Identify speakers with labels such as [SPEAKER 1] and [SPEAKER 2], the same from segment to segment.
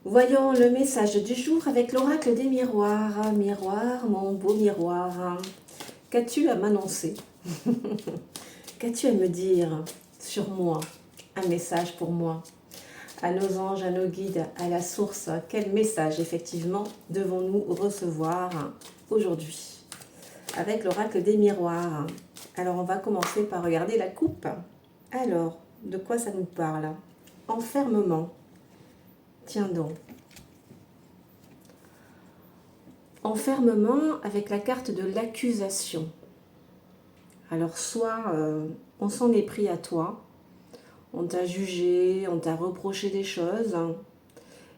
[SPEAKER 1] Voyons le message du jour avec l'oracle des miroirs. Miroir, mon beau miroir, qu'as-tu à m'annoncer? Qu'as-tu à me dire sur moi? Un message pour moi. À nos anges, à nos guides, à la source, quel message effectivement devons-nous recevoir aujourd'hui avec l'oracle des miroirs? Alors on va commencer par regarder la coupe. Alors, de quoi ça nous parle? Enfermement. Tiens donc. Enfermement avec la carte de l'accusation. Alors soit on s'en est pris à toi, on t'a jugé, on t'a reproché des choses,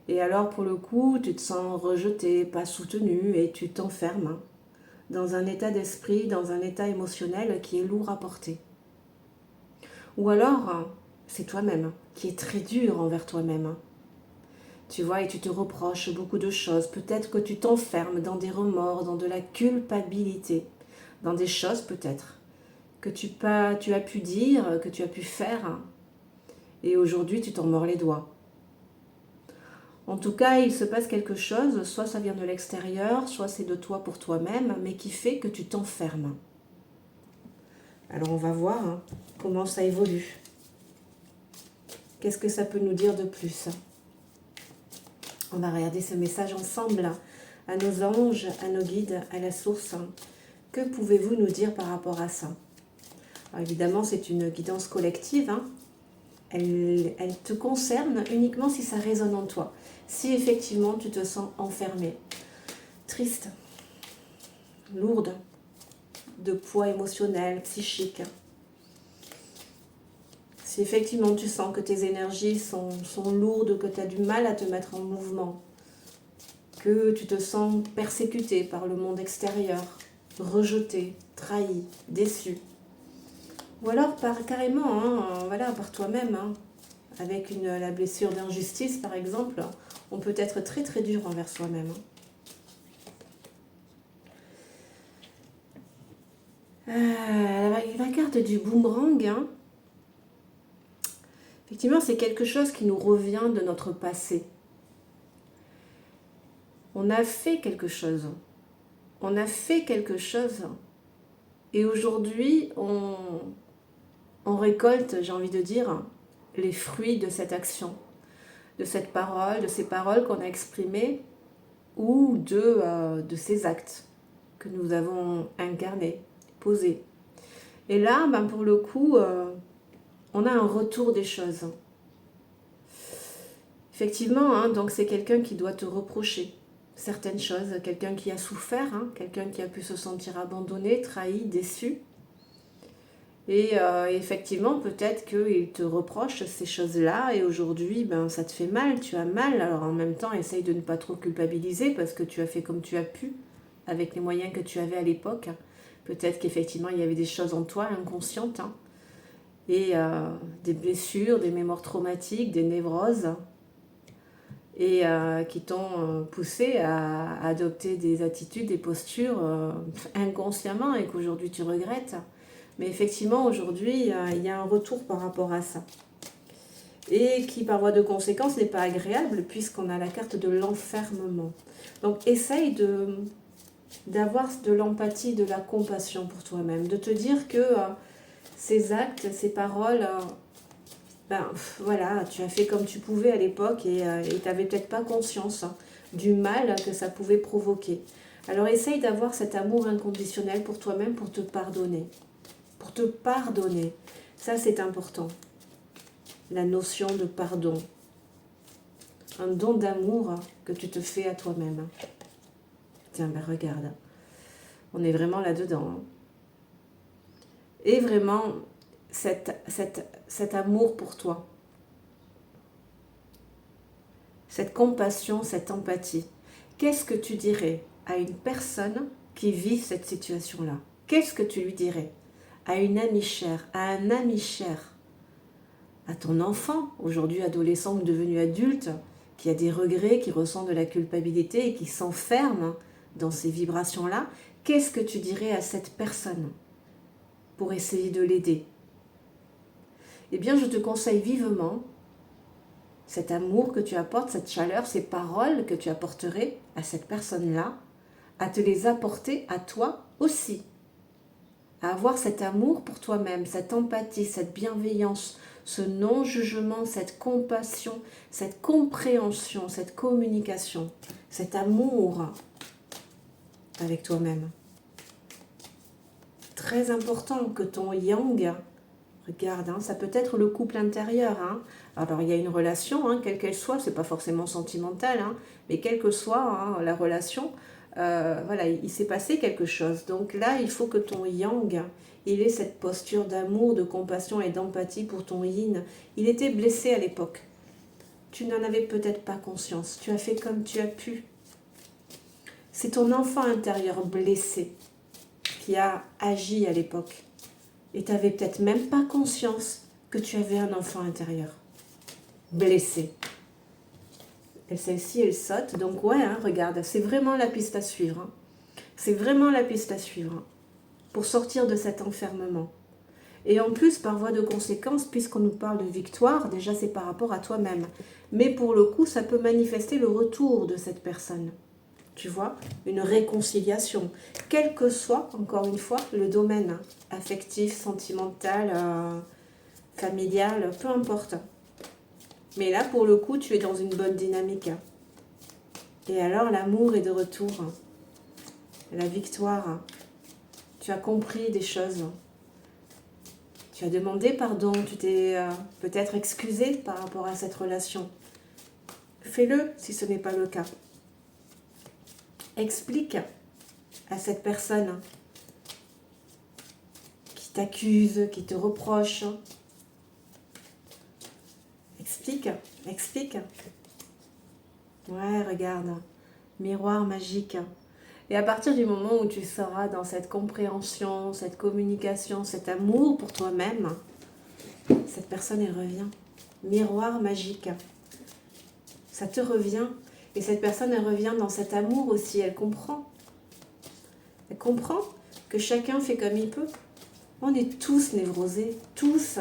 [SPEAKER 1] et alors pour le coup tu te sens rejeté, pas soutenu, et tu t'enfermes dans un état d'esprit, dans un état émotionnel qui est lourd à porter. Ou alors c'est toi-même qui est très dur envers toi-même. Tu vois, et tu te reproches beaucoup de choses. Peut-être que tu t'enfermes dans des remords, dans de la culpabilité, dans des choses peut-être que tu as pu dire, que tu as pu faire, et aujourd'hui tu t'en mords les doigts. En tout cas, il se passe quelque chose, soit ça vient de l'extérieur, soit c'est de toi pour toi-même, mais qui fait que tu t'enfermes. Alors on va voir comment ça évolue. Qu'est-ce que ça peut nous dire de plus? On va regarder ce message ensemble, à nos anges, à nos guides, à la source. Que pouvez-vous nous dire par rapport à ça? Alors évidemment, c'est une guidance collective. Elle te concerne uniquement si ça résonne en toi. Si effectivement tu te sens enfermé, triste, lourde, de poids émotionnel, psychique. Si effectivement tu sens que tes énergies sont lourdes, que tu as du mal à te mettre en mouvement, que tu te sens persécuté par le monde extérieur, rejeté, trahi, déçu. Ou alors carrément, voilà, par toi-même, avec la blessure d'injustice par exemple, on peut être très très dur envers soi-même. La carte du boomerang, effectivement c'est quelque chose qui nous revient de notre passé. On a fait quelque chose. On a fait quelque chose. Et aujourd'hui, on récolte, j'ai envie de dire, les fruits de cette action, de cette parole, de ces paroles qu'on a exprimées ou de ces actes que nous avons incarnés, posés. Et là, pour le coup, on a un retour des choses. Effectivement, donc c'est quelqu'un qui doit te reprocher certaines choses, quelqu'un qui a souffert, quelqu'un qui a pu se sentir abandonné, trahi, déçu. Et effectivement, peut-être qu'il te reproche ces choses-là et aujourd'hui, ça te fait mal, tu as mal. Alors en même temps, essaye de ne pas trop culpabiliser parce que tu as fait comme tu as pu avec les moyens que tu avais à l'époque. Peut-être qu'effectivement, il y avait des choses en toi inconscientes et des blessures, des mémoires traumatiques, des névroses et qui t'ont poussé à adopter des attitudes, des postures inconsciemment et qu'aujourd'hui tu regrettes. Mais effectivement, aujourd'hui, il y a un retour par rapport à ça. Et qui, par voie de conséquence, n'est pas agréable puisqu'on a la carte de l'enfermement. Donc, essaye d'avoir de l'empathie, de la compassion pour toi-même. De te dire que ces actes, ces paroles, voilà, tu as fait comme tu pouvais à l'époque et tu n'avais peut-être pas conscience du mal que ça pouvait provoquer. Alors, essaye d'avoir cet amour inconditionnel pour toi-même pour te pardonner. Pour te pardonner. Ça, c'est important. La notion de pardon. Un don d'amour que tu te fais à toi-même. Tiens, regarde. On est vraiment là-dedans. Et vraiment, cet amour pour toi. Cette compassion, cette empathie. Qu'est-ce que tu dirais à une personne qui vit cette situation-là? Qu'est-ce que tu lui dirais? À une amie chère, à un ami cher, à ton enfant, aujourd'hui adolescent ou devenu adulte, qui a des regrets, qui ressent de la culpabilité et qui s'enferme dans ces vibrations-là, qu'est-ce que tu dirais à cette personne pour essayer de l'aider? Eh bien, je te conseille vivement cet amour que tu apportes, cette chaleur, ces paroles que tu apporterais à cette personne-là, à te les apporter à toi aussi. À avoir cet amour pour toi-même, cette empathie, cette bienveillance, ce non-jugement, cette compassion, cette compréhension, cette communication, cet amour avec toi-même. Très important que ton yang, regarde, hein, ça peut être le couple intérieur. Hein. Alors il y a une relation, hein, quelle qu'elle soit, c'est pas forcément sentimental, hein, mais quelle que soit hein, la relation, voilà, il s'est passé quelque chose. Donc là, il faut que ton yang, il ait cette posture d'amour, de compassion et d'empathie pour ton yin. Il était blessé à l'époque. Tu n'en avais peut-être pas conscience. Tu as fait comme tu as pu. C'est ton enfant intérieur blessé qui a agi à l'époque. Et tu n'avais peut-être même pas conscience que tu avais un enfant intérieur blessé. Et celle-ci, elle saute. Donc ouais, hein, regarde, c'est vraiment la piste à suivre. Hein. C'est vraiment la piste à suivre hein, pour sortir de cet enfermement. Et en plus, par voie de conséquence, puisqu'on nous parle de victoire, déjà c'est par rapport à toi-même. Mais pour le coup, ça peut manifester le retour de cette personne. Tu vois, une réconciliation. Quel que soit, encore une fois, le domaine affectif, sentimental, familial, peu importe. Mais là, pour le coup, tu es dans une bonne dynamique. Et alors, l'amour est de retour. La victoire. Tu as compris des choses. Tu as demandé pardon, tu t'es peut-être excusé par rapport à cette relation. Fais-le si ce n'est pas le cas. Explique à cette personne qui t'accuse, qui te reproche. Explique. Ouais, regarde, miroir magique. Et à partir du moment où tu seras dans cette compréhension, cette communication, cet amour pour toi-même, cette personne, elle revient. Miroir magique. Ça te revient. Et cette personne, elle revient dans cet amour aussi. Elle comprend. Elle comprend que chacun fait comme il peut. On est tous névrosés. Tous.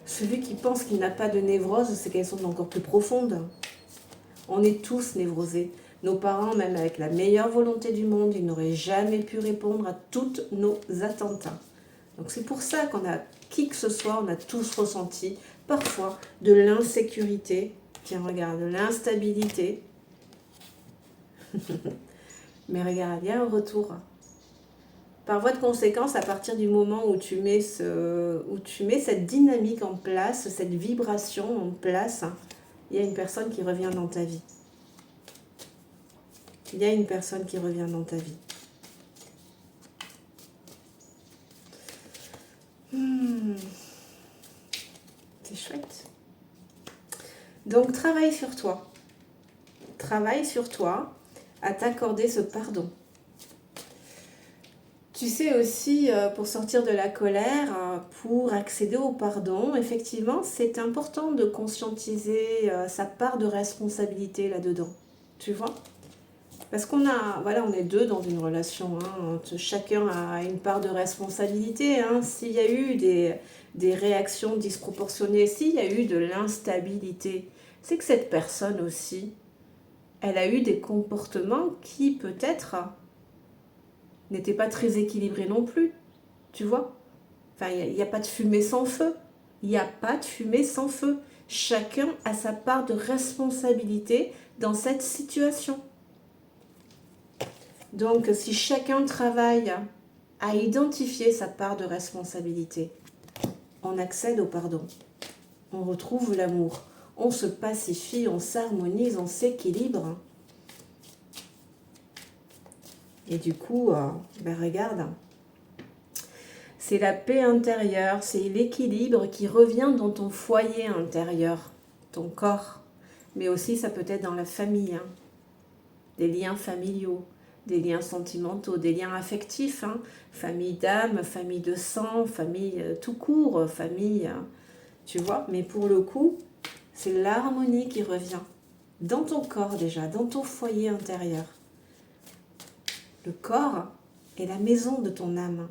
[SPEAKER 1] Celui qui pense qu'il n'a pas de névrose, c'est qu'elles sont encore plus profondes. On est tous névrosés. Nos parents, même avec la meilleure volonté du monde, ils n'auraient jamais pu répondre à toutes nos attentes. Donc c'est pour ça qu'on a, qui que ce soit, on a tous ressenti parfois de l'insécurité. Tiens, regarde, de l'instabilité. Mais regarde, il y a un retour. Par voie de conséquence, à partir du moment où tu mets cette dynamique en place, cette vibration en place, il y a une personne qui revient dans ta vie. Il y a une personne qui revient dans ta vie. C'est chouette. Donc, travaille sur toi. Travaille sur toi à t'accorder ce pardon. Tu sais aussi, pour sortir de la colère, pour accéder au pardon, effectivement, c'est important de conscientiser sa part de responsabilité là-dedans. Tu vois ? Parce qu'on a, voilà, on est deux dans une relation. Hein, chacun a une part de responsabilité. Hein, s'il y a eu des réactions disproportionnées, s'il y a eu de l'instabilité, c'est que cette personne aussi, elle a eu des comportements qui peut-être n'étaient pas très équilibrés non plus. Tu vois ? Enfin, il n'y a pas de fumée sans feu. Il n'y a pas de fumée sans feu. Chacun a sa part de responsabilité dans cette situation. Donc, si chacun travaille à identifier sa part de responsabilité, on accède au pardon. On retrouve l'amour. On se pacifie, on s'harmonise, on s'équilibre. Et du coup, regarde, c'est la paix intérieure, c'est l'équilibre qui revient dans ton foyer intérieur, ton corps. Mais aussi, ça peut être dans la famille, hein, des liens familiaux, des liens sentimentaux, des liens affectifs, hein, famille d'âme, famille de sang, famille tout court, famille, tu vois. Mais pour le coup, c'est l'harmonie qui revient dans ton corps déjà, dans ton foyer intérieur. Le corps est la maison de ton âme.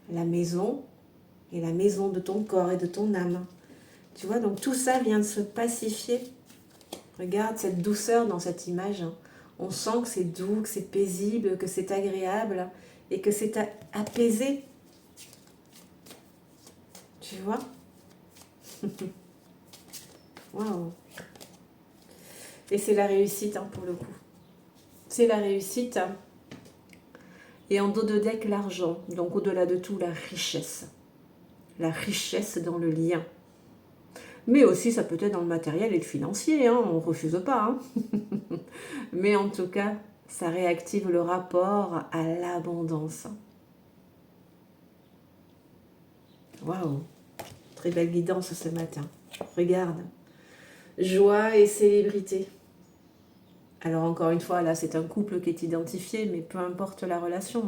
[SPEAKER 1] La maison est la maison de ton corps et de ton âme. Tu vois, donc tout ça vient de se pacifier. Regarde cette douceur dans cette image. On sent que c'est doux, que c'est paisible, que c'est agréable et que c'est apaisé. Tu vois? Waouh! Et c'est la réussite pour le coup. C'est la réussite. Et en dos de deck, l'argent. Donc au-delà de tout, la richesse. La richesse dans le lien. Mais aussi, ça peut être dans le matériel et le financier. On ne refuse pas. Mais en tout cas, ça réactive le rapport à l'abondance. Waouh! Très belle guidance ce matin. Regarde. Joie et célébrité. Alors encore une fois, là c'est un couple qui est identifié, mais peu importe la relation.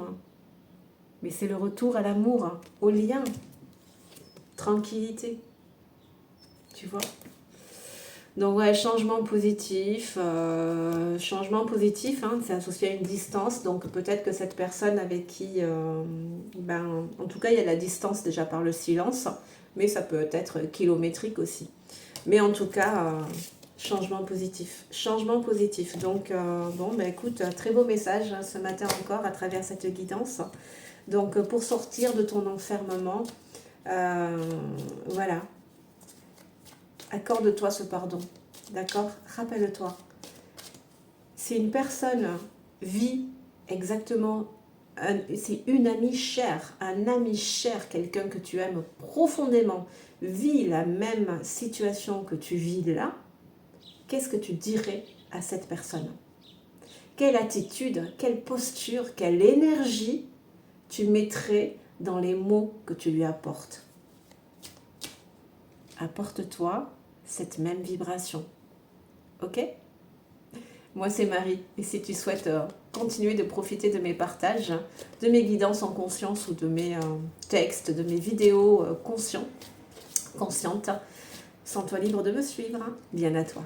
[SPEAKER 1] Mais c'est le retour à l'amour, au lien, tranquillité. Tu vois? Donc ouais, changement positif. C'est associé à une distance. Donc peut-être que cette personne avec qui, en tout cas il y a la distance déjà par le silence, mais ça peut être kilométrique aussi. Mais en tout cas, changement positif. Changement positif. Donc, écoute, très beau message ce matin encore à travers cette guidance. Donc, pour sortir de ton enfermement, voilà. Accorde-toi ce pardon. D'accord? Rappelle-toi. Si une personne vit exactement, c'est une amie chère, un ami cher, quelqu'un que tu aimes profondément, vit la même situation que tu vis là, qu'est-ce que tu dirais à cette personne? Quelle attitude, quelle posture, quelle énergie tu mettrais dans les mots que tu lui apportes? Apporte-toi cette même vibration. Ok? Moi, c'est Marie. Et si tu souhaites continuer de profiter de mes partages, de mes guidances en conscience ou de mes textes, de mes vidéos conscientes, sens-toi libre de me suivre. Bien à toi.